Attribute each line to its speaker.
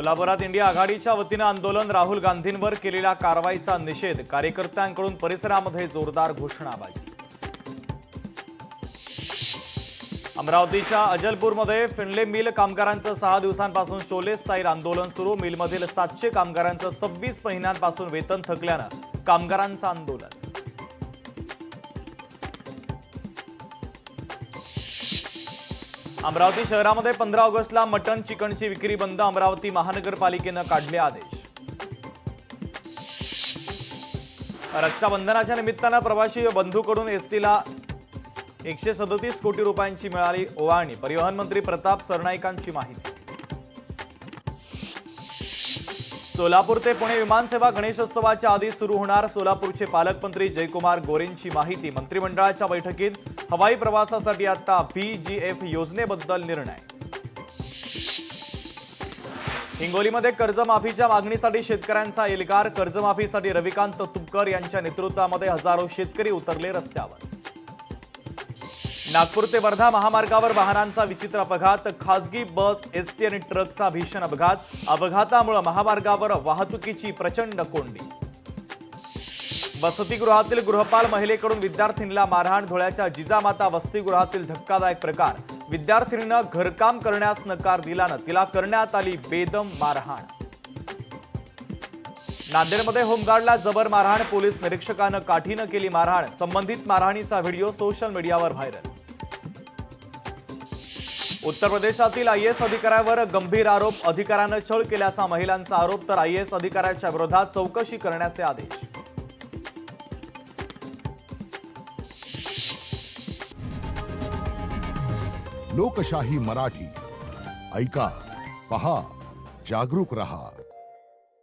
Speaker 1: सोलापुरात इंडिया आघाडीच्या वतीनं आंदोलन, राहुल गांधींवर केलेल्या कारवाईचा निषेध, कार्यकर्त्यांकडून परिसरामध्ये जोरदार घोषणाबाजी। अमरावतीच्या अजलपूरमध्ये फिनले मिल कामगारांचं 6 दिवसांपासून शोले स्टाईल आंदोलन सुरू। मिलमधील 700 कामगारांचं 26 महिन्यांपासून वेतन थकल्यानं कामगारांचं आंदोलन। अमरावती शहरामध्ये 15 ऑगस्टला मटन चिकनची विक्री बंद, अमरावती महानगरपालिकेनं काढले आदेश। रक्षाबंधनाच्या निमित्तानं प्रवासी बंधूंकडून एसटीला 137 कोटी रुपयांची मिळाली ओवाळणी, परिवहन मंत्री प्रताप सरनाईकांची माहिती। सोलापूर ते पुणे विमानसेवा गणेशोत्सवाच्या आधी सुरू होणार, सोलापूरचे पालकमंत्री जयकुमार गोरेंची माहिती। मंत्रिमंडळाच्या बैठकीत हवाई प्रवासासाठी आता VGF योजनेबद्दल निर्णय। हिंगोलीमध्ये कर्जमाफीच्या मागणीसाठी शेतकऱ्यांचा एल्गार, कर्जमाफीसाठी रविकांत तुपकर यांच्या नेतृत्वामध्ये हजारो शेतकरी उतरले रस्त्यावर। नागपूर ते वर्धा महामार्गावर वाहनांचा विचित्र अपघात, खासगी बस, एसटी आणि ट्रकचा भीषण अपघात, अपघातामुळे महामार्गावर वाहतुकीची प्रचंड कोंडी। वसतिगृहातील गृहपाल महिलेकडून विद्यार्थिनीला मारहाण, धुळ्याच्या जिजामाता वसतिगृहातील धक्कादायक प्रकार, विद्यार्थिनीनं घरकाम करण्यास नकार दिल्यानं तिला करण्यात आली बेदम मारहाण। नांदेडमध्ये होमगार्डला जबर मारहाण, पोलीस निरीक्षकानं काठीनं केली मारहाण, संबंधित मारहाणीचा व्हिडिओ सोशल मीडियावर व्हायरल। उत्तर प्रदेशातील IAS अधिकाऱ्यावर गंभीर आरोप, अधिकाऱ्यानं छळ केल्याचा महिलांचा आरोप, तर IAS अधिकाऱ्याच्या विरोधात चौकशी करण्याचे आदेश।
Speaker 2: लोकशाही मराठी ऐका, पहा, जागरूक रहा।